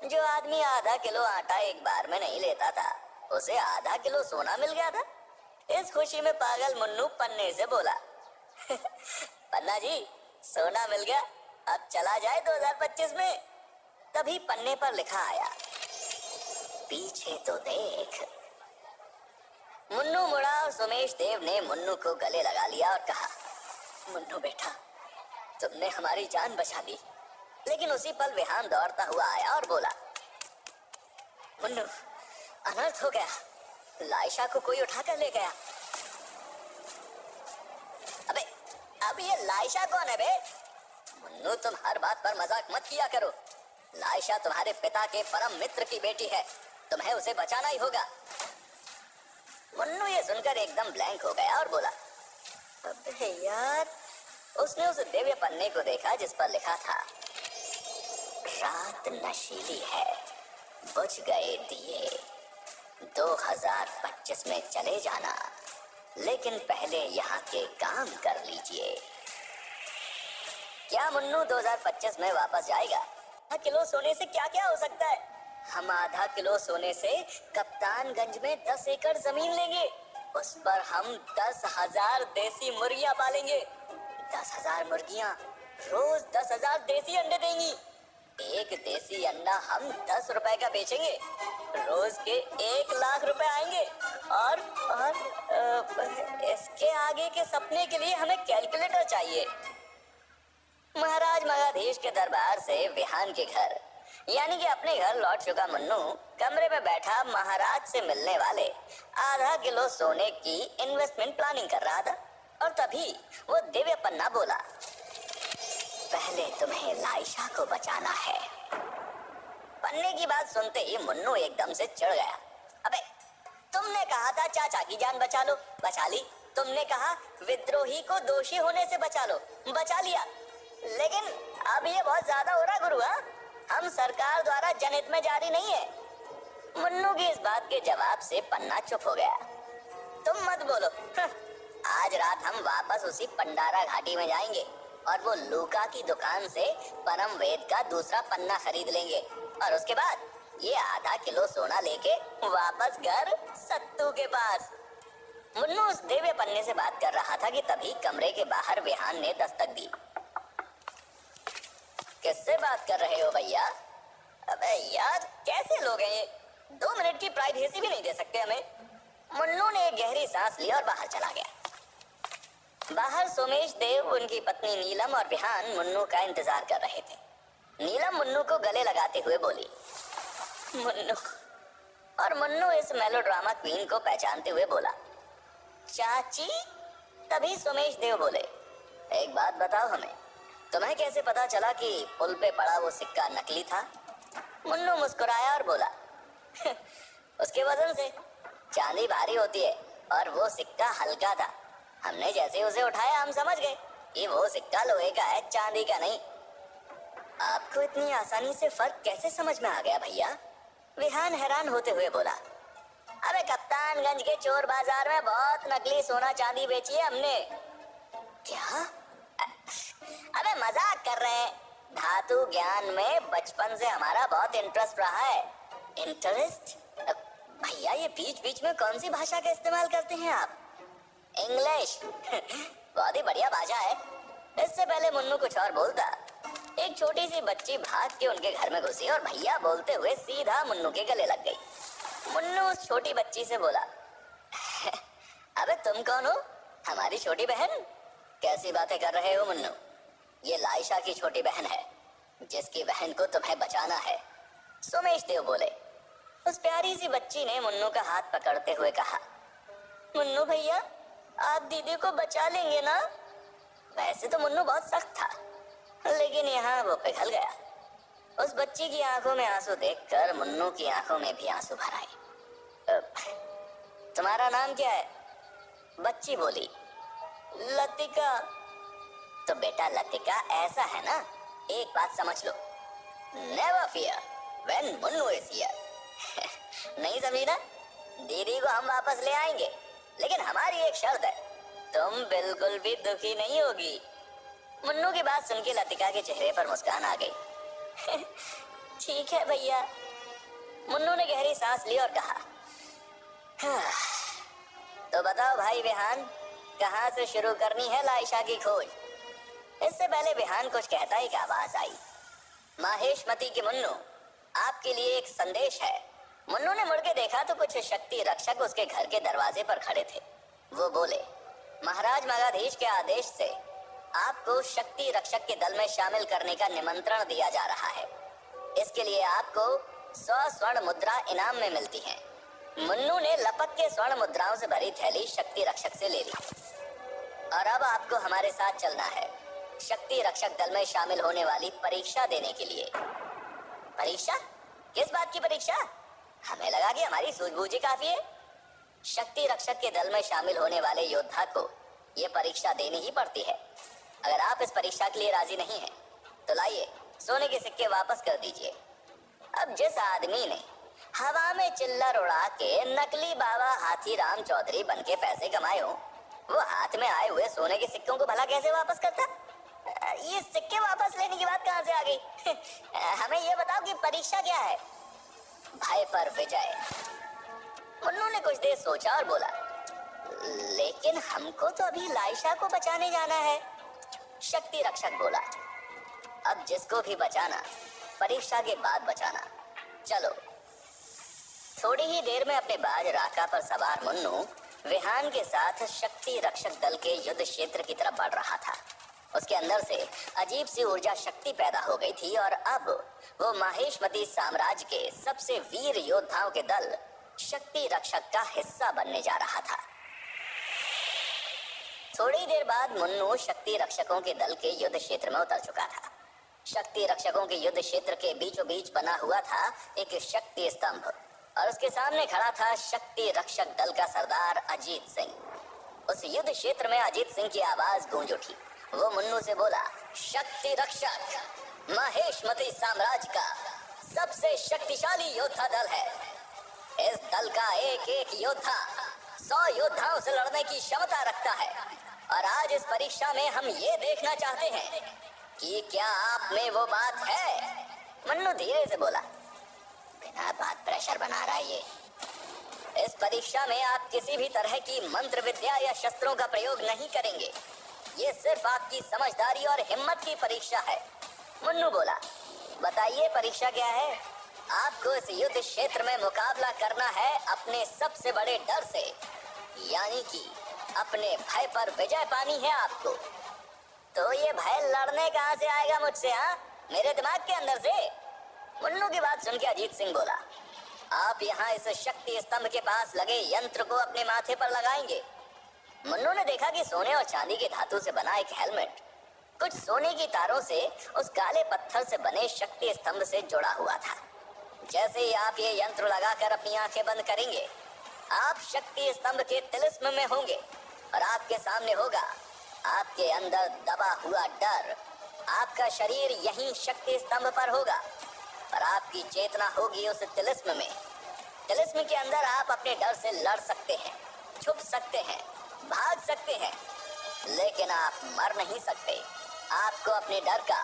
जो आदमी आधा किलो आटा एक बार में नहीं लेता था, उसे आधा किलो सोना मिल गया था। इस खुशी में पागल मुन्नू पन्ने से बोला, पन्ना जी, सोना मिल गया, अब चला जाए 2025 में। तभी पन्ने पर लिखा आया, पीछे तो देख। मुन्नू मुड़ा और सुमेश देव ने मुन्नू को गले लगा लिया और कहा, मुन्नू बेटा, तुमने हमारी जान बचा दी। लेकिन उसी पल विहान दौड़ता हुआ आया और बोला, मुन्नू, अनर्थ हो गया, लाइशा को कोई उठा कर ले गया। अबे, अब ये लाइशा कौन है बे? मुन्नू, तुम हर बात पर मजाक मत किया करो। लाइशा तुम्हारे पिता के परम मित्र की बेटी है, तुम्हें उसे बचाना ही होगा। मुन्नू ये सुनकर एकदम ब्लैंक हो गया और बोला, अबे यार। उसने उस दिव्य पन्ने को देखा जिस पर लिखा था, रात नशीली है, बुझ गए दिए, 2025 में चले जाना, लेकिन पहले यहाँ के काम कर लीजिए। क्या मुन्नू 2025 में वापस जाएगा? आधा किलो सोने से क्या क्या हो सकता है? हम आधा किलो सोने से कप्तानगंज में 10 एकड़ जमीन लेंगे। उस पर हम 10,000 देसी मुर्गियां पालेंगे। 10,000 मुर्गियां रोज 10,000 देसी अंडे देंगी। एक देसी अंडा हम 10 रुपए का बेचेंगे, रोज के 1 लाख रुपए आएंगे। और इसके आगे के सपने के लिए हमें कैलकुलेटर चाहिए। महाराज मगाधीश के दरबार से विहान के घर यानी कि अपने घर लौट चुका मुन्नू कमरे में बैठा महाराज से मिलने वाले आधा किलो सोने की इन्वेस्टमेंट प्लानिंग कर रहा था। और तभी वो दिव्य पन्ना बोला, पहले तुम्हें लाइशा को बचाना है। पन्ने की बात सुनते ही मुन्नू एकदम से चिढ़ गया। अबे, तुमने कहा था चाचा की जान बचा लो, बचा ली। तुमने कहा विद्रोही को दोषी होने से बचा लो, बचा लिया। लेकिन अब ये बहुत ज्यादा हो रहा गुरु। हम सरकार द्वारा जनहित में जारी नहीं है। मुन्नू की इस बात के जवाब से पन्ना चुप हो गया। तुम मत बोलो। आज रात हम वापस उसी पंडारा घाटी में जाएंगे और वो लूका की दुकान से परम वेद का दूसरा पन्ना खरीद लेंगे और उसके बाद ये आधा किलो सोना लेके वापस घर सत्तू के पास। मुन्नू उस दिव्य पन्ने से बात कर रहा था कि तभी कमरे के बाहर विहान ने दस्तक दी। किससे बात कर रहे हो भैया? अबे यार, कैसे लोग हैं ये? 2 मिनट की प्राइवेसी भी नहीं दे सकते हमें। मुन्नू ने एक गहरी सांस ली और बाहर चला गया। बाहर सोमेश देव, उनकी पत्नी नीलम और विहान मुन्नू का इंतजार कर रहे थे। नीलम मुन्नू को गले लगाते हुए बोली, मुन्नू। और मुन्नू इस मेलोड्रामा क्वीन को पहचानते हुए बोला, चाची। तभी सोमेश देव बोले, एक बात बताओ हमें, तुम्हें कैसे पता चला कि पुल पे पड़ा वो सिक्का नकली था? मुन्नू मुस्कुराया और बोला, उसके वजन से। चांदी भारी होती है और वो सिक्का हल्का था। हमने जैसे उसे उठाया हम समझ गए कि वो सिक्का लोहे का है, चांदी का नहीं। आपको इतनी आसानी से फर्क कैसे समझ में आ गया भैया? विहान हैरान होते हुए बोला, अबे कप्तानगंज के चोर बाजार में बहुत नकली सोना चांदी बेची है हमने। क्या? अबे मजाक कर रहे हैं। धातु ज्ञान में बचपन से हमारा बहुत इंटरेस्ट रहा है। इंटरेस्ट? भैया, ये बीच बीच में कौन सी भाषा का इस्तेमाल करते हैं आप? इंग्लिश। बहुत ही बढ़िया भाषा है। इससे पहले मुन्नू कुछ और बोलता, एक छोटी सी बच्ची भाग के उनके घर में घुसी और भैया बोलते हुए सीधा मुन्नू के गले लग गई। मुन्नू उस छोटी बच्ची से बोला, अबे तुम कौन हो? हमारी छोटी बहन? कैसी बातें कर रहे हो मुन्नू? ये लाइशा की छोटी बहन है, जिसकी बहन को तुम्हें बचाना है। सोमेश देव बोले। उस प्यारी सी बच्ची ने मुन्नू का हाथ पकड़ते हुए कहा, मुन्नू भैया, आप दीदी को बचा लेंगे ना? वैसे तो मुन्नू बहुत सख्त था, लेकिन यहाँ वो पिघल गया। उस बच्ची की आंखों में आंसू देखकर मुन्नू की आंखों में भी आंसू भर आए। तुम्हारा नाम क्या है? बच्ची बोली, लतिका। तो बेटा लतिका ऐसा है ना, एक बात समझ लो, never fear when Munnu is here. नहीं समझी ना? दीदी को हम वापस ले आएंगे, लेकिन हमारी एक शर्त है, तुम बिल्कुल भी दुखी नहीं होगी। मुन्नू की बात सुन के लतिका के चेहरे पर मुस्कान आ गई। ठीक है भैया। मुन्नू ने गहरी सांस ली और कहा, हाँ, तो बताओ भाई विहान, कहाँ से शुरू करनी है लाइशा की खोज? इससे पहले विहान कुछ कहता एक आवाज आई, माहेशमती के मुन्नू, आपके लिए एक संदेश है। मुन्नू ने मुड़ के देखा तो कुछ शक्ति रक्षक उसके घर के दरवाजे पर खड़े थे। वो बोले, महाराज मगाधीश के आदेश से आपको शक्ति रक्षक के दल में शामिल करने का निमंत्रण दिया जा रहा है। इसके लिए आपको 100 स्वर्ण मुद्रा इनाम में मिलती हैं। मुन्नू ने लपक के स्वर्ण मुद्राओं से भरी थैली शक्ति रक्षक से ले ली। और अब आपको हमारे साथ चलना है, शक्ति रक्षक दल में शामिल होने वाली परीक्षा देने के लिए। परीक्षा? किस बात की परीक्षा? हमें लगा कि हमारी सूझबूझ ही काफी है। शक्ति रक्षक के दल में शामिल होने वाले योद्धा को ये परीक्षा देनी ही पड़ती है। अगर आप इस परीक्षा के लिए राजी नहीं हैं, तो लाइए सोने के सिक्के वापस कर दीजिए। अब जिस आदमी ने हवा में चिल्लर उड़ा के नकली बाबा हाथीराम चौधरी बन के पैसे कमाए हो, वो हाथ में आए हुए सोने के सिक्कों को भला कैसे वापस करता? ये सिक्के वापस लेने की बात कहाँ से आ गई? हमें ये बताओ कि परीक्षा क्या है? भय पर विजय। मुन्नू ने कुछ देर सोचा और बोला, लेकिन हमको तो अभी लाइशा को बचाने जाना है। शक्ति रक्षक बोला, अब जिसको भी बचाना, परीक्षा के बाद बचाना। चलो। थोड़ी ही देर में अपने बाज राका पर सवार मुन्नू विहान के साथ शक्ति रक्षक दल के युद्ध क्षेत्र की तरफ बढ़ रहा था। उसके अंदर से अजीब सी ऊर्जा शक्ति पैदा हो गई थी और अब वो माहेशमती साम्राज्य के सबसे वीर योद्धाओं के दल शक्ति रक्षक का हिस्सा बनने जा रहा था। थोड़ी देर बाद मुन्नू शक्ति रक्षकों के दल के युद्ध क्षेत्र में उतर चुका था। शक्ति रक्षकों के युद्ध क्षेत्र के बीचों बीच बना हुआ था एक शक्ति स्तंभ और उसके सामने खड़ा था शक्ति रक्षक दल का सरदार अजीत सिंह। उस युद्ध क्षेत्र में अजीत सिंह की आवाज गूंज उठी। वो मुन्नू से बोला, शक्ति रक्षक माहेशमती साम्राज्य का सबसे शक्तिशाली योद्धा दल है। इस दल का एक एक योद्धा 100 योद्धाओं से लड़ने की क्षमता रखता है और आज इस परीक्षा में हम ये देखना चाहते हैं कि क्या आप में वो बात है। मुन्नू धीरे से बोला, बिना बात प्रेशर बना रहा है ये। इस परीक्षा में आप किसी भी तरह की मंत्र विद्या या शस्त्रों का प्रयोग नहीं करेंगे। ये सिर्फ आपकी समझदारी और हिम्मत की परीक्षा है। मुन्नू बोला, बताइए परीक्षा क्या है? आपको इस युद्ध क्षेत्र में मुकाबला करना है अपने सबसे बड़े डर से, यानी कि अपने भय पर विजय पानी है आपको। तो ये भय लड़ने कहाँ से आएगा मुझसे? हाँ, मेरे दिमाग के अंदर से। मुन्नू की बात सुन के अजीत सिंह बोला, आप यहाँ इस शक्ति स्तंभ के पास लगे यंत्र को अपने माथे पर लगाएंगे। मुन्नू ने देखा कि सोने और चांदी के धातु से बना एक हेलमेट कुछ सोने की तारों से उस काले पत्थर से बने शक्ति स्तंभ से जुड़ा हुआ था। जैसे ही आप ये यंत्र लगाकर अपनी आंखें बंद करेंगे, आप शक्ति स्तंभ के तिलिस्म में होंगे और आपके सामने होगा आपके अंदर दबा हुआ डर। आपका शरीर यहीं शक्ति स्तंभ पर होगा और आपकी चेतना होगी उस तिलिस्म में। तिलिस्म के अंदर आप अपने डर से लड़ सकते हैं, छुप सकते हैं, भाग सकते हैं, लेकिन आप मर नहीं सकते। आपको अपने डर का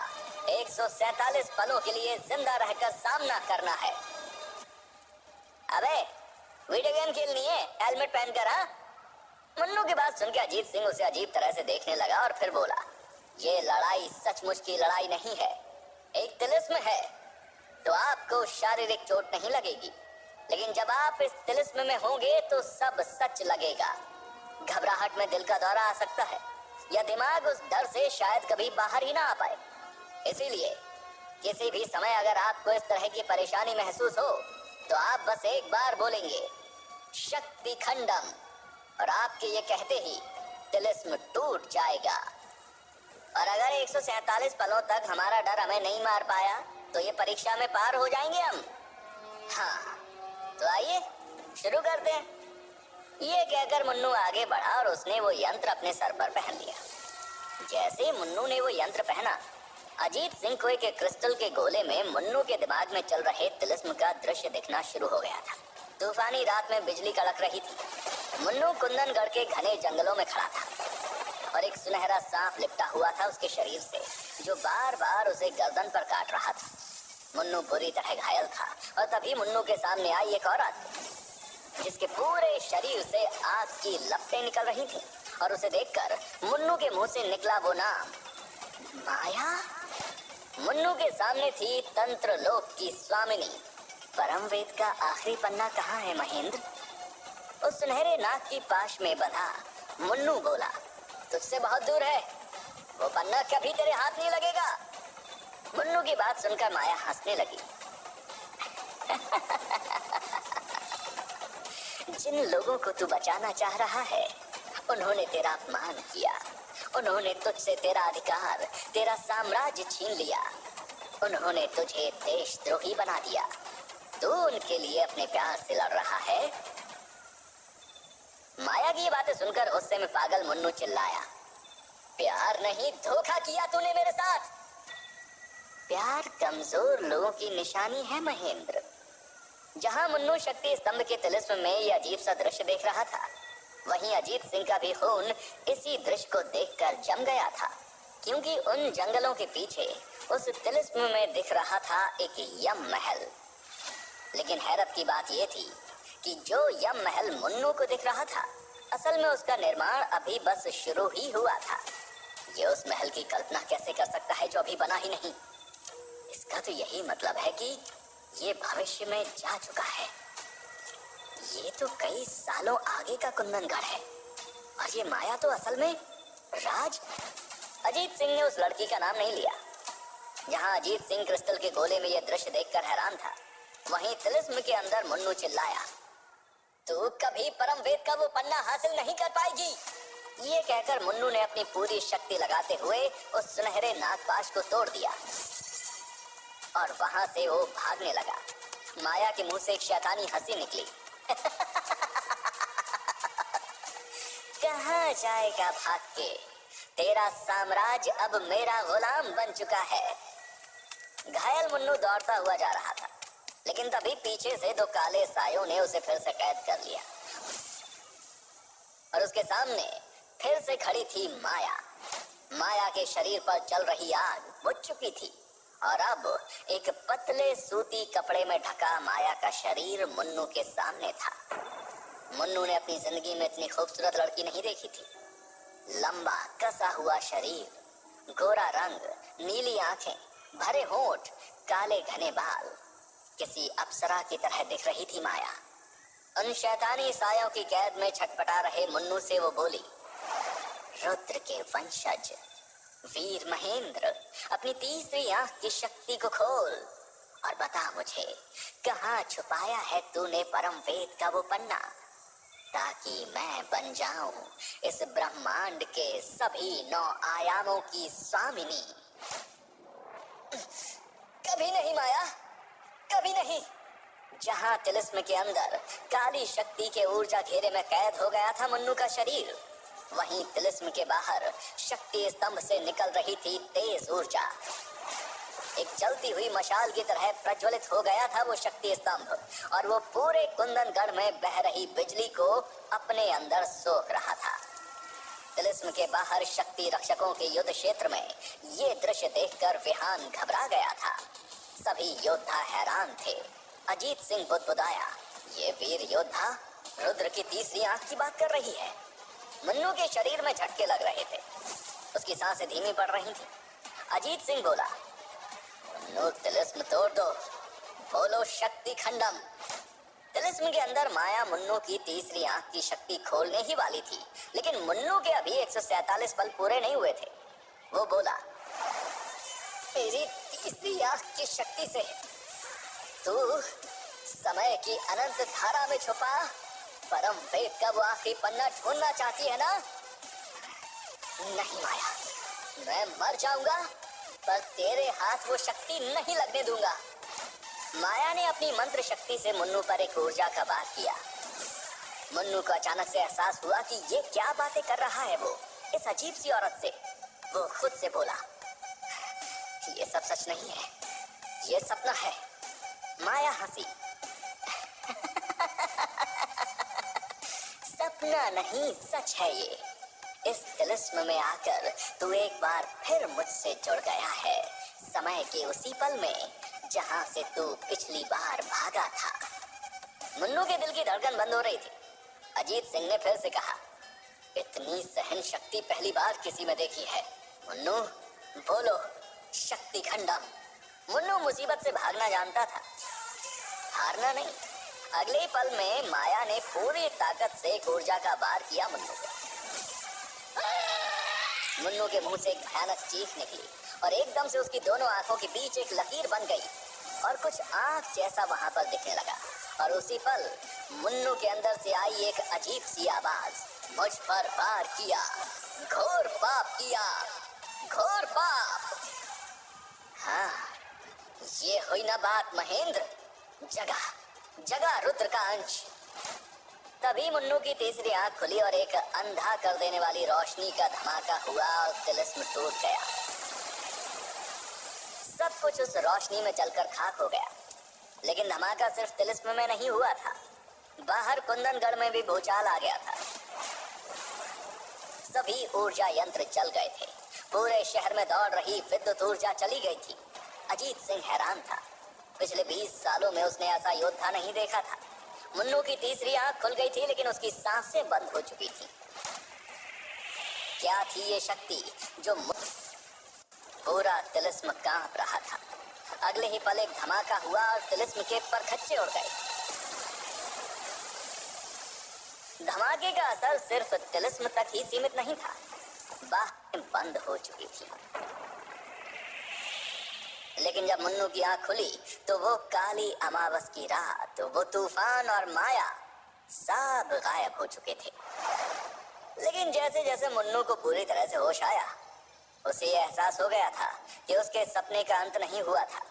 147 पलों के लिए जिंदा रहकर सामना करना है। अबे वीडियो गेम खेलनी है हेलमेट पहनकर? हाँ। मुन्नू की बात सुन के अजीत सिंह उसे अजीब तरह से देखने लगा और फिर बोला, ये लड़ाई सचमुच की लड़ाई नहीं है, एक तिलिस्म है। तो आपको शारीरिक चोट नहीं लगेगी, लेकिन जब आप इस तिलिस्म में होंगे तो सब सच लगेगा। घबराहट में दिल का दौरा आ सकता है या दिमाग उस डर से शायद कभी बाहर ही ना आ पाए। इसीलिए किसी भी समय अगर आपको इस तरह की परेशानी महसूस हो तो आप बस एक बार बोलेंगे शक्ति खंडम और आपके ये कहते ही तिलिस्म टूट जाएगा। और अगर 147 पलों तक हमारा डर हमें नहीं मार पाया तो ये परीक्षा में पार हो जाएंगे हम। हाँ, तो आइए शुरू करते हैं। ये कहकर मुन्नू आगे बढ़ा और उसने वो यंत्र अपने सर पर पहन लिया। जैसे मुन्नू ने वो यंत्र पहना, अजीत सिंह को एक क्रिस्टल के गोले में मुन्नू के दिमाग में चल रहे तिलिस्म का दृश्य दिखना शुरू हो गया था। तूफानी रात में बिजली कड़क रही थी। मुन्नू कुंदनगढ़ के घने जंगलों में खड़ा था और एक सुनहरा सांप लिपटा हुआ था उसके शरीर से, जो बार बार उसे गर्दन पर काट रहा था। मुन्नू बुरी तरह घायल था और तभी मुन्नू के सामने आई एक औरत जिसके पूरे शरीर से आग की लपटें निकल रही थी और उसे देखकर मुन्नू के मुंह से निकला वो नाम माया। मुन्नू के सामने थी तंत्र लोक की स्वामिनी। परम वेद का आखिरी पन्ना कहाँ है महेंद्र? उस सुनहरे नाग की पाश में बंधा मुन्नू बोला, तुझसे बहुत दूर है, वो पन्ना कभी तेरे हाथ नहीं लगेगा। मुन्नू की बात सुनकर माया हंसने लगी। जिन लोगों को तू बचाना चाह रहा है उन्होंने तेरा अपमान किया, उन्होंने तुझसे तेरा अधिकार, तेरा साम्राज्य छीन लिया, उन्होंने तुझे देशद्रोही बना दिया। तू उनके लिए अपने प्यार से लड़ रहा है। माया की ये बातें सुनकर गुस्से में पागल मुन्नू चिल्लाया, प्यार नहीं, धोखा किया तूने मेरे साथ। प्यार कमजोर लोगों की निशानी है महेंद्र। जहां मुन्नू शक्ति स्तंभ के तिलिस्म में यह अजीब सा दृश्य देख रहा था, वहीं अजीत सिंह का भी खून इसी दृश्य को देखकर जम गया था, क्योंकि उन जंगलों के पीछे उस तिलिस्म में दिख रहा था एक यम महल। लेकिन हैरत की बात यह थी कि जो यम महल मुन्नू को दिख रहा था, असल में उसका निर्माण अभी बस शुरू ही हुआ था। ये उस महल की कल्पना कैसे कर सकता है जो अभी बना ही नहीं? इसका तो यही मतलब है कि ये भविष्य में जा चुका है। ये तो कई सालों आगे का कुंदनगढ़ है और ये माया तो असल में राज। अजीत सिंह ने उस लड़की का नाम नहीं लिया। जहां अजीत सिंह क्रिस्टल के गोले में यह दृश्य देखकर हैरान था, वहीं तिलिस्म के अंदर मुन्नू चिल्लाया, तू कभी परम वेद का वो पन्ना हासिल नहीं कर पाएगी। ये कहकर मुन्नू ने अपनी पूरी शक्ति लगाते हुए उस सुनहरे नागपाश को तोड़ दिया और वहां से वो भागने लगा। माया के मुंह से एक शैतानी हंसी निकली। कहाँ जाएगा भाग के? तेरा साम्राज्य अब मेरा गुलाम बन चुका है। घायल मुन्नू दौड़ता हुआ जा रहा था, लेकिन तभी पीछे से दो काले सायों ने उसे फिर से कैद कर लिया और उसके सामने फिर से खड़ी थी माया। माया के शरीर पर जल रही आग बुझ चुकी थी और अब एक पतले सूती कपड़े में ढका माया का शरीर मुन्नू के सामने था। मुन्नू ने अपनी जिंदगी में इतनी खूबसूरत लड़की नहीं देखी थी। लंबा कसा हुआ शरीर, गोरा रंग, नीली आंखें, भरे होंठ, काले घने बाल, किसी अप्सरा की तरह दिख रही थी माया। उन शैतानी सायों की कैद में छटपटा रहे मुन्नू से वो बोली, रुद्र के वंशज वीर महेंद्र, अपनी तीसरी आंख की शक्ति को खोल और बता मुझे कहाँ छुपाया है तूने परम वेद का वो पन्ना, ताकि मैं बन जाऊं इस ब्रह्मांड के सभी 9 आयामों की स्वामिनी। कभी नहीं माया, कभी नहीं। जहां तिलिस्म के अंदर काली शक्ति के ऊर्जा घेरे में कैद हो गया था मुन्नू का शरीर, वहीं तिलिस्म के बाहर शक्ति स्तंभ से निकल रही थी तेज ऊर्जा। एक जलती हुई मशाल की तरह प्रज्वलित हो गया था वो शक्ति स्तंभ और वो पूरे कुंदनगढ़ में बह रही बिजली को अपने अंदर सोख रहा था। तिलिस्म के बाहर शक्ति रक्षकों के युद्ध क्षेत्र में ये दृश्य देखकर विहान घबरा गया था। सभी योद्धा हैरान थे। अजीत सिंह बुदबुदाया, ये वीर योद्धा रुद्र की तीसरी आंख की बात कर रही है। मुन्नू के शरीर में झटके लग रहे थे, उसकी सांसें धीमी पड़ रही थी। अजीत सिंह बोला, मुन्नू तिलिस्म तोड़ दो, बोलो शक्ति खंडम। तिलिस्म के अंदर माया मुन्नू की तीसरी आंख की शक्ति खोलने ही वाली थी, लेकिन मुन्नू के अभी 147 पल पूरे नहीं हुए थे। वो बोला, मेरी तीसरी आंख की शक्ति से तू समय की अनंत धारा में छुपा परम वेद का वो आखिरी पन्ना ढूंढना चाहती है ना? नहीं माया, मैं मर जाऊंगा पर तेरे हाथ वो शक्ति नहीं लगने दूंगा। माया ने अपनी मंत्र शक्ति से मुन्नू पर एक ऊर्जा का वार किया। मुन्नू को अचानक से एहसास हुआ कि ये क्या बातें कर रहा है वो इस अजीब सी औरत से। वो खुद से बोला, ये सब सच नहीं है, ये सपना है। माया हंसी, सपना नहीं सच है ये। इस तिलिस्म में आकर तू एक बार फिर मुझसे जुड़ गया है, समय के उसी पल में जहां से तू पिछली बार भागा था। मुन्नू के दिल की धड़कन बंद हो रही थी। अजीत सिंह ने फिर से कहा, इतनी सहन शक्ति पहली बार किसी में देखी है। मुन्नू बोलो, शक्ति खंडम। मुन्नू मुसीबत से भागना जानता था, हारना नहीं। अगले ही पल में माया ने पूरी ताकत से एक ऊर्जा का वार किया मुन्नू को। मुन्नू के मुंह से एक भयानक चीख निकली और एकदम से उसकी दोनों आंखों के बीच एक लकीर बन गई और कुछ आंख जैसा वहां पर दिखने लगा। और उसी पल मुन्नू के अंदर से आई एक अजीब सी आवाज, मुझ पर वार किया, घोर पाप किया, घोर पाप। हाँ, ये हुई ना बात महेंद्र, जगा रुद्र का अंश। तभी मुन्नू की तीसरी आंख खुली और एक अंधा कर देने वाली रोशनी का धमाका हुआ और तिलिस्म टूट गया। सब कुछ उस रोशनी में जलकर खाक हो गया। लेकिन धमाका सिर्फ तिलिस्म में नहीं हुआ था, बाहर कुंदनगढ़ में भी भूचाल आ गया था। सभी ऊर्जा यंत्र जल गए थे, पूरे शहर में दौड़ रही विद्युत ऊर्जा चली गई थी। अजीत सिंह हैरान था, पिछले 20 सालों में उसने ऐसा योद्धा नहीं देखा था। मुन्नू की तीसरी आंख खुल गई थी लेकिन उसकी सांसें बंद हो चुकी थी। क्या थी ये शक्ति जो पूरा तिलिस्म कांप रहा था। अगले ही पल एक धमाका हुआ और तिलिस्म के परखच्चे उड़ गए। धमाके का असर सिर्फ तिलिस्म तक ही सीमित नहीं था, बाहें बंद हो चुकी थी। लेकिन जब मुन्नू की आंख खुली तो वो काली अमावस की रात, वो तूफान और माया सब गायब हो चुके थे। लेकिन जैसे जैसे मुन्नू को पूरी तरह से होश आया, उसे यह एहसास हो गया था कि उसके सपने का अंत नहीं हुआ था।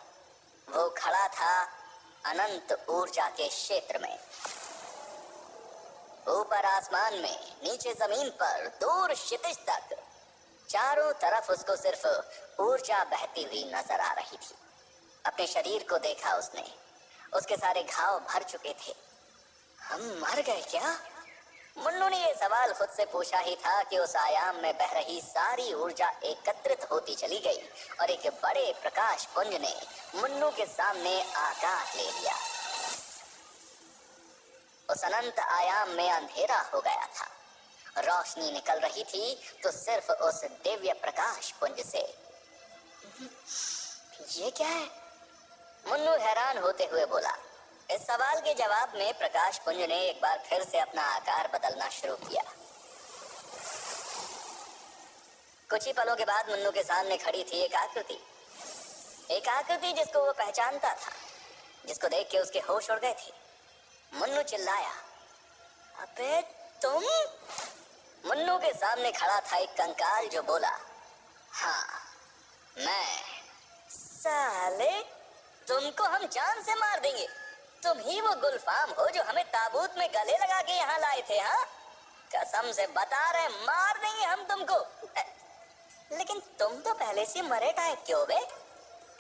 वो खड़ा था अनंत ऊर्जा के क्षेत्र में, ऊपर आसमान में, नीचे जमीन पर, दूर क्षितिज तक, चारों तरफ उसको सिर्फ ऊर्जा बहती हुई नजर आ रही थी। अपने शरीर को देखा उसने, उसके सारे घाव भर चुके थे। हम मर गए क्या? मुन्नू ने यह सवाल खुद से पूछा ही था कि उस आयाम में बह रही सारी ऊर्जा एकत्रित होती चली गई और एक बड़े प्रकाश पुंज ने मुन्नू के सामने आकार ले लिया। उस अनंत आयाम में अंधेरा हो गया था, रोशनी निकल रही थी तो सिर्फ उस दिव्य प्रकाश पुंज से। ये क्या है? मुन्नू हैरान होते हुए बोला। इस सवाल के जवाब में प्रकाश पुंज ने एक बार फिर से अपना आकार बदलना शुरू किया। कुछ ही पलों के बाद मुन्नू के सामने खड़ी थी एक आकृति, जिसको वो पहचानता था, जिसको देख के उसके होश उड़ गए थे। मुन्नू चिल्लाया, अबे तुम? मुन्नू के सामने खड़ा था एक कंकाल जो बोला, हाँ मैं। साले, तुमको हम जान से मार देंगे। तुम ही वो गुलफाम हो जो हमें ताबूत में गले लगा के यहाँ लाए थे। हाँ, कसम से बता रहे, मार देंगे हम तुमको। लेकिन तुम तो पहले से मरे टाइप के हो बे।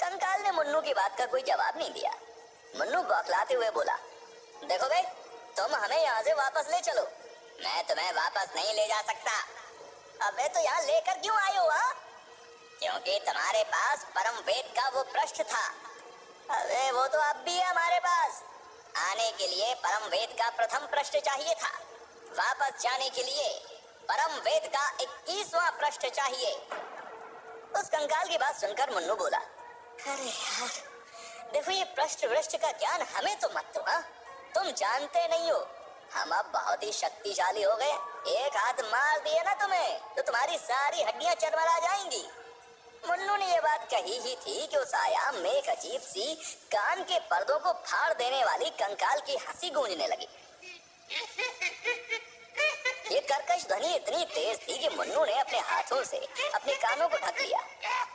कंकाल ने मुन्नू की बात का कोई जवाब नहीं दिया। मुन्नू बौखलाते हुए बोला, देखो बे, तुम हमें यहाँ से वापस ले चलो। मैं तुम्हें वापस नहीं ले जा सकता। अबे तो यहाँ लेकर क्यों आए हो? क्योंकि तुम्हारे पास परम वेद का वो पृष्ठ था। अबे वो तो अब भी है हमारे पास। आने के लिए परम वेद का प्रथम पृष्ठ चाहिए था, वापस जाने के लिए परम वेद का 21वां पृष्ठ चाहिए। उस कंकाल की बात सुनकर मुन्नू बोला, अरे यार, देखो ये पृष्ठ वृष्ठ का ज्ञान हमें तो मत दो। तुम जानते नहीं हो, हम अब बहुत ही शक्तिशाली हो गए। एक हाथ मार दिए ना तुम्हें तो तुम्हारी सारी हड्डियां चरमरा जाएंगी। मुन्नू ने ये बात कही ही थी कि उस आयाम में एक अजीब सी कान के पर्दों को फाड़ देने वाली कंकाल की हंसी गूंजने लगी। ये कर्कश ध्वनि इतनी तेज थी कि मुन्नू ने अपने हाथों से अपने कानों को ढक लिया,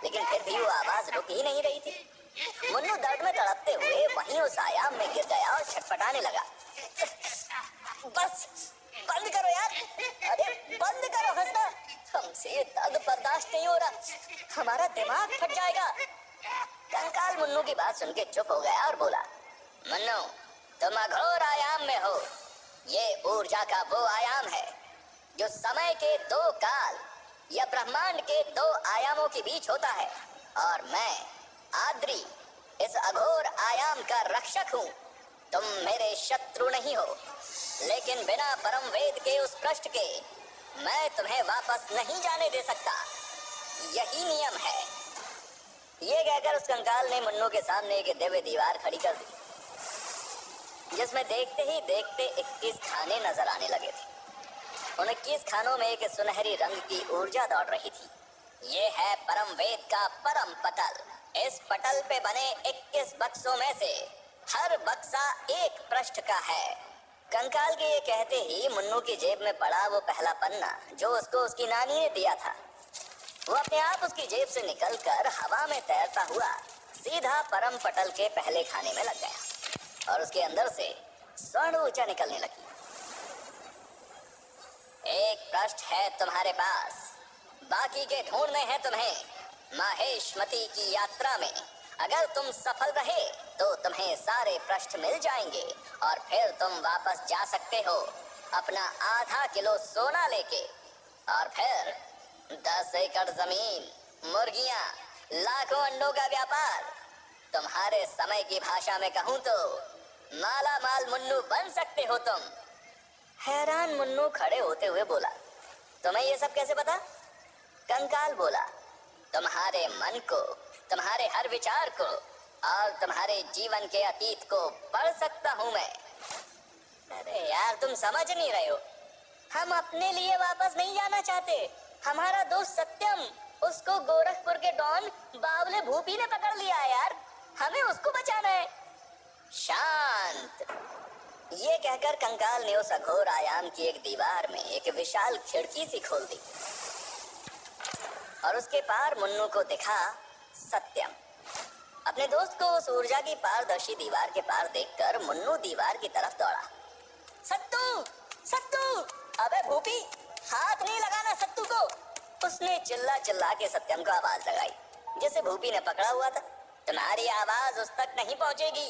लेकिन फिर भी वो आवाज रुक ही नहीं रही थी। मुन्नू दर्द में तड़पते हुए वहीं उस आयाम में गिर गया और छटपटाने लगा। बस बंद करो यार, अरे बंद करो हंसना, हमसे ये दर्द बर्दाश्त नहीं हो रहा, हमारा दिमाग फट जाएगा। कंकाल मुन्नू की बात सुन के चुप हो गया और बोला, मुन्नू तुम अघोर आयाम में हो। ये ऊर्जा का वो आयाम है जो समय के 2 काल या ब्रह्मांड के 2 आयामों के बीच होता है। और मैं आद्री इस अघोर आयाम का रक्षक हूँ। तुम मेरे शत्रु नहीं हो, लेकिन बिना परम वेद के उस पृष्ठ के मैं तुम्हें वापस नहीं जाने दे सकता। यही नियम है। ये कहकर उस कंकाल ने मुन्नू के सामने एक दिव्य दीवार खड़ी कर दी, जिसमें देखते ही देखते 21 खाने नजर आने लगे थे। उन 21 खानों में एक सुनहरी रंग की ऊर्जा दौड़ रही थी। ये है परम वेद का परम पटल। इस पटल पे बने 21 बक्सों में से हर बक्सा एक पृष्ठ का है। कंकाल के ये कहते ही मुन्नू की जेब में पड़ा वो पहला पन्ना जो उसको उसकी नानी ने दिया था, वो अपने आप उसकी जेब से निकलकर हवा में तैरता हुआ सीधा परम पटल के पहले खाने में लग गया और उसके अंदर से स्वर्ण ऊर्जा निकलने लगी। एक पृष्ठ है तुम्हारे पास, बाकी के ढूंढने हैं तुम्हें। माहेशमती की यात्रा में अगर तुम सफल रहे तो तुम्हें सारे पृष्ठ मिल जाएंगे और फिर तुम वापस जा सकते हो अपना आधा किलो सोना लेके, और फिर 10 एकड़ जमीन, मुर्गियां, लाखों अंडों का व्यापार। तुम्हारे समय की भाषा में कहूं तो माला माल मुन्नू बन सकते हो तुम। हैरान मुन्नू खड़े होते हुए बोला, तुम्हें ये सब कैसे पता? कंकाल बोला, तुम्हारे मन को, तुम्हारे हर विचार को और तुम्हारे जीवन के अतीत को पढ़ सकता हूं मैं। अरे यार, तुम समझ नहीं रहे हो। हम अपने लिए वापस नहीं जाना चाहते। हमारा दोस्त सत्यम, उसको गोरखपुर के डॉन बावले भूपी ने पकड़ लिया है यार, हमें उसको बचाना है। शांत। ये कहकर कंकाल ने उस अघोर आयाम की एक दीवार में एक विशाल खिड़की सी खोल दी और उसके पार मुन्नू को दिखा सत्यम। अपने दोस्त को उस ऊर्जा की पारदर्शी दीवार के पार देखकर मुन्नू दीवार की तरफ दौड़ा। सत्तू, सत्तू, अबे भूपी, हाथ नहीं लगाना सत्तू को, उसने चिल्ला चिल्ला के सत्यम को आवाज लगाई, जिसे भूपी ने पकड़ा हुआ था। तुम्हारी आवाज उस तक नहीं पहुंचेगी।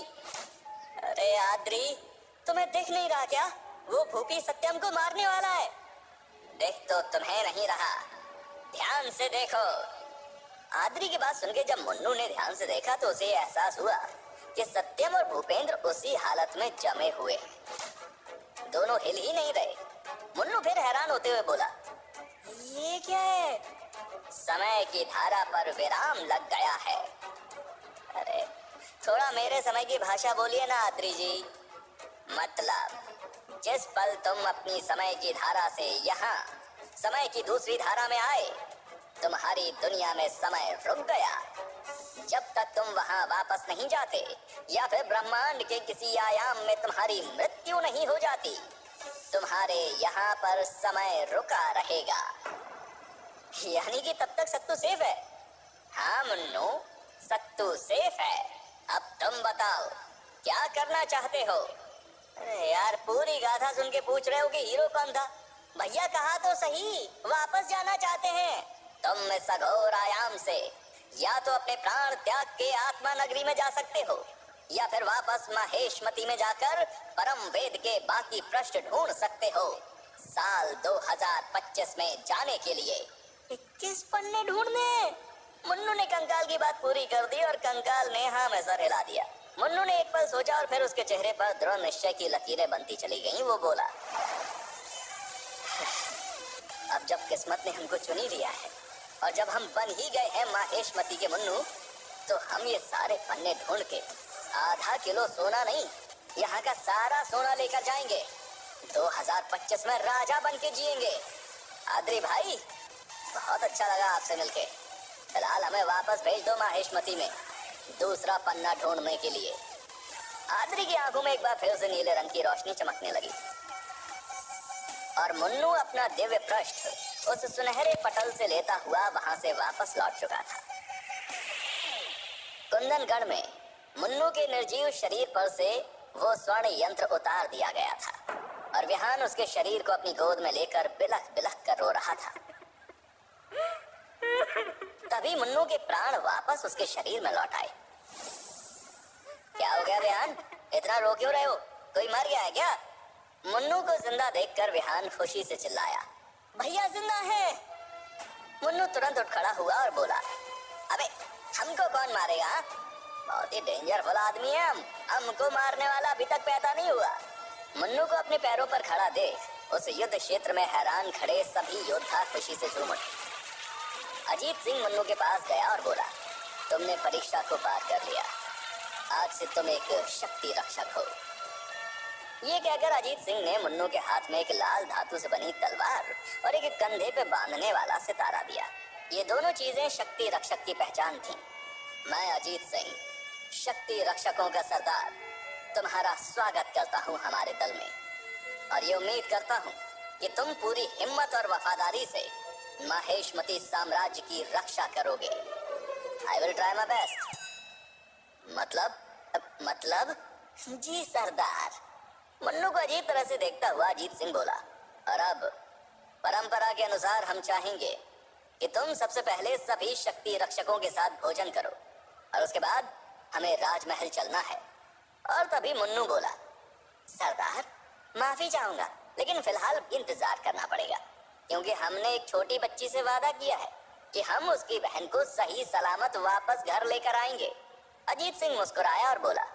अरे आद्री, तुम्हें दिख नहीं रहा क्या? वो भूपी सत्यम को मारने वाला है। देख तो तुम्हें नहीं रहा, ध्यान से देखो। आद्री की बात सुनके जब मुन्नू ने ध्यान से देखा तो उसे एहसास हुआ कि सत्यम और भूपेंद्र उसी हालत में जमे हुए हैं, दोनों हिल ही नहीं रहे। मुन्नू फिर हैरान होते हुए बोला, ये क्या है? समय की धारा पर विराम लग गया है। अरे थोड़ा मेरे समय की भाषा बोलिए ना आद्री जी। मतलब जिस पल तुम अपनी समय की धारा से यहाँ समय की दूसरी धारा में आए, तुम्हारी दुनिया में समय रुक गया। जब तक तुम वहाँ वापस नहीं जाते या फिर ब्रह्मांड के किसी आयाम में तुम्हारी मृत्यु नहीं हो जाती, तुम्हारे यहाँ पर समय रुका रहेगा। यानी कि तब तक सत्तू सेफ है? हाँ मुन्नू, सत्तू सेफ है। अब तुम बताओ क्या करना चाहते हो? अरे यार, पूरी गाथा सुन के पूछ रहे हो कि हीरो कौन था? भैया कहा तो सही, वापस जाना चाहते हैं। तुम इस अघोर आयाम से या तो अपने प्राण त्याग के आत्मा नगरी में जा सकते हो या फिर वापस माहेशमती में जाकर परम वेद के बाकी पृष्ठ ढूंढ सकते हो साल 2025 में जाने के लिए। 21 पन्ने ढूंढने? मुन्नू ने कंकाल की बात पूरी कर दी और कंकाल ने हाँ में सर हिला दिया। मुन्नू ने एक पल सोचा और फिर उसके चेहरे पर दृढ़ निश्चय की लकीरें बनती चली गईं। वो बोला, अब जब किस्मत ने हमको चुन ही लिया है और जब हम बन ही गए हैं माहेशमती के मुन्नू, तो हम ये सारे पन्ने ढूंढ के आधा किलो सोना नहीं, यहाँ का सारा सोना लेकर जाएंगे। 2025 में राजा बन के जिएंगे। आद्री भाई, बहुत अच्छा लगा आपसे मिलके। फिलहाल हमें वापस भेज दो माहेशमती में दूसरा पन्ना ढूंढने के लिए। आद्री की आंखों में एक बार फिर से नीले रंग की रोशनी चमकने लगी और मुन्नू अपना दिव्य पृष्ठ उस सुनहरे पटल से लेता हुआ वहां से वापस लौट चुका था। कुंदनगढ़ में मुन्नू के निर्जीव शरीर पर से वो स्वर्ण यंत्र उतार दिया गया था और विहान उसके शरीर को अपनी गोद में लेकर बिलख बिलख कर रो रहा था। तभी मुन्नू के प्राण वापस उसके शरीर में लौट आए। क्या हो गया विहान, इतना रो क्यों रहे हो? कोई मर गया है क्या? मुन्नू को जिंदा देखकर विहान खुशी से चिल्लाया, भैया जिंदा है। मुन्नू तुरंत उठ खड़ा हुआ और बोला, अबे हमको कौन मारेगा? बहुत ही डेंजरफुल आदमी है हम। हमको मारने वाला अभी तक पैदा नहीं हुआ। मन्नू को अपने पैरों पर खड़ा देख उस युद्ध क्षेत्र में हैरान खड़े सभी योद्धा खुशी से झूम उठे। अजीत सिंह मन्नू के पास गया और बोला, तुमने परीक्षा को पार कर लिया, आज से तुम एक शक्ति रक्षक हो। ये कहकर अजीत सिंह ने मन्नू के हाथ में एक लाल धातु से बनी तलवार और एक कंधे पे बांधने वाला सितारा दिया। ये दोनों चीजें शक्ति रक्षक की पहचान थीं। मैं अजीत सिंह, शक्ति रक्षकों का सरदार, तुम्हारा स्वागत करता हूँ हमारे दल में और ये उम्मीद करता हूँ कि तुम पूरी हिम्मत और वफादारी से माहेशमती साम्राज्य की रक्षा करोगे। I will try my best। मतलब जी सरदार। मन्नू को अजीब तरह से देखता हुआ अजीत सिंह बोला, और अब परंपरा के अनुसार हम चाहेंगे कि तुम सबसे पहले सभी शक्ति रक्षकों के साथ भोजन करो और उसके बाद हमें राजमहल चलना है। और तभी मुन्नू बोला, सरदार माफी चाहूंगा, लेकिन फिलहाल इंतजार करना पड़ेगा, क्योंकि हमने एक छोटी बच्ची से वादा किया है कि हम उसकी बहन को सही सलामत वापस घर लेकर आएंगे। अजीत सिंह मुस्कुराया और बोला,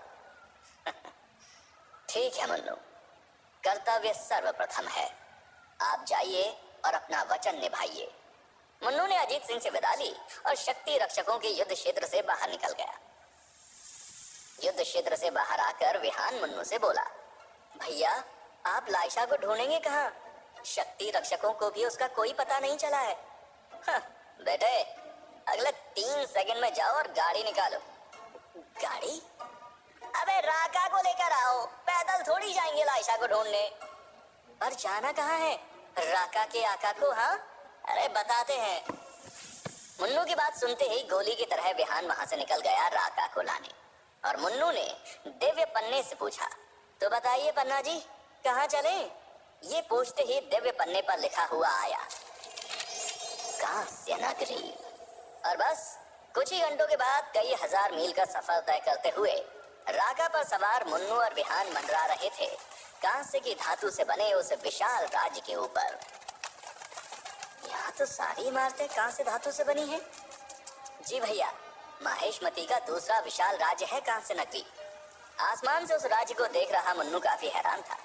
ठीक है मुन्नू, कर्तव्य सर्वप्रथम है, आप जाइए और अपना वचन निभाइए। मुन्नू ने अजीत सिंह से विदा ली और शक्ति रक्षकों के युद्ध क्षेत्र से बाहर निकल गया। युद्ध क्षेत्र से बाहर आकर विहान मुन्नू से बोला, भैया आप लाइशा को ढूंढेंगे कहाँ? शक्ति रक्षकों को भी उसका कोई पता नहीं चला है। बेटे अगले 3 सेकंड में जाओ और गाड़ी निकालो। गाड़ी? अबे राका को लेकर आओ, पैदल थोड़ी जाएंगे लाइशा को ढूंढने। पर जाना कहाँ है? राका के आका को। हाँ अरे बताते हैं। मुन्नू की बात सुनते ही गोली की तरह विहान वहां से निकल गया राका को लाने। और मुन्नू ने दिव्य पन्ने से पूछा, तो बताइए पन्ना जी कहाँ चले? ये पूछते ही दिव्य पन्ने पर लिखा हुआ आया, कांस्य नगरी। और बस कुछ ही घंटों के बाद कई हजार मील का सफर तय करते हुए राका पर सवार मुन्नू और विहान मंडरा रहे थे कांस्य की धातु से बने उस विशाल राज्य के ऊपर। यहाँ तो सारी इमारतें कांस्य धातु से बनी हैं। जी भैया, माहेशमती का दूसरा विशाल राज्य है कांस्य नगरी। आसमान से उस राज्य को देख रहा मुन्नू काफी हैरान था।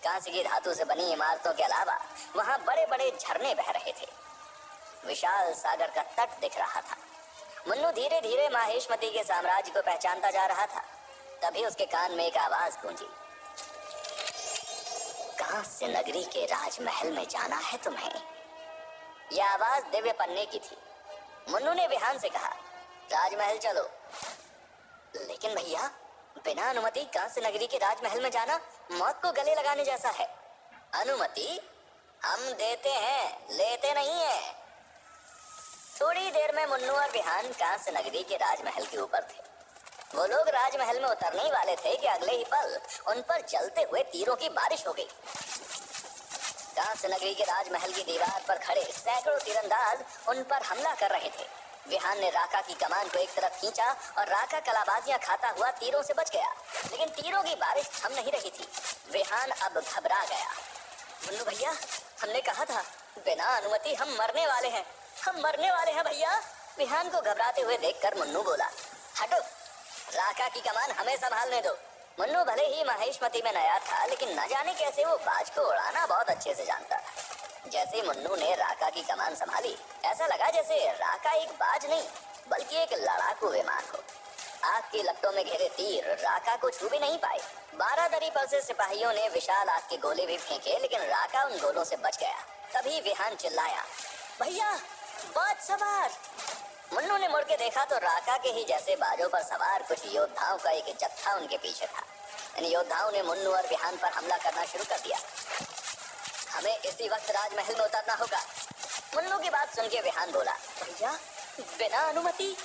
कांस्य की धातु से बनी इमारतों के अलावा वहां बड़े बड़े झरने बह रहे थे। विशाल सागर का तट दिख रहा था। मुन्नू धीरे धीरे माहेशमती के साम्राज्य को पहचानता जा रहा था। तभी उसके कान में एक आवाज गूंजी, कांस्य नगरी के राजमहल में जाना है तुम्हें। यह आवाज दिव्य पन्ने की थी। मुन्नू ने विहान से कहा, राजमहल चलो। लेकिन भैया बिना अनुमति कांस्य नगरी के राजमहल में जाना मौत को गले लगाने जैसा है। अनुमति हम देते हैं, लेते नहीं है। थोड़ी देर में मुन्नू और विहान कांस्य नगरी के राजमहल के ऊपर थे। वो लोग राजमहल में उतरने ही वाले थे कि अगले ही पल उन पर जलते हुए तीरों की बारिश हो गई। कांस्य नगरी के राजमहल की दीवार पर खड़े सैकड़ों तीरंदाज उन पर हमला कर रहे थे। विहान ने राका की कमान को एक तरफ खींचा और राका कलाबाजियां खाता हुआ तीरों से बच गया, लेकिन तीरों की बारिश थम नहीं रही थी। विहान अब घबरा गया। मुन्नू भैया, हमने कहा था बिना अनुमति हम मरने वाले हैं, हम मरने वाले हैं भैया। विहान को घबराते हुए देखकर मुन्नू बोला, हटो, राका की कमान हमें संभालने दो। मुन्नू भले ही माहेशमती में नया था, लेकिन न जाने कैसे वो बाज को उड़ाना बहुत अच्छे से जानता था। जैसे मुन्नू ने राका की कमान संभाली, ऐसा लगा जैसे राका एक बाज नहीं बल्कि एक लड़ाकू विमान हो। आग की लपटों में घिरे तीर राका को छू भी नहीं पाए। 12 दरी पर से सिपाहियों ने विशाल आग के गोले भी फेंके, लेकिन राका उन गोलों से बच गया। तभी विहान चिल्लाया, भैया बाज सवार। मुन्नू ने मुड़ के देखा तो राका के ही जैसे बाजों पर सवार कुछ योद्धाओं का एक जत्था उनके पीछे था। इन योद्धाओं ने मुन्नू और विहान पर हमला करना शुरू कर दिया। हमें इसी वक्त राजमहल में उतरना होगा। मुन्नू की बात सुन के विहान बोला, भैया बिना अनुमति?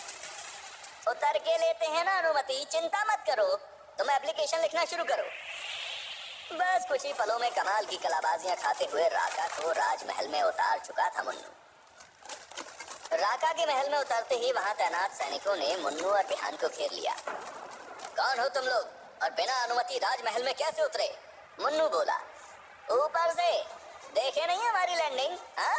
उतर के लेते हैं ना अनुमति, चिंता मत करो, तुम एप्लीकेशन लिखना शुरू करो। बस कुछ ही पलों में कमाल की कलाबाजियां खाते हुए राका को राजमहल में उतार चुका था मुन्नू। राका के महल में उतरते ही वहां तैनात सैनिकों ने मुन्नू और विहान को घेर लिया। कौन हो तुम लोग और बिना अनुमति राजमहल में कैसे उतरे? मुन्नू बोला, ऊपर से। देखे नहीं हमारी लैंडिंग? हाँ,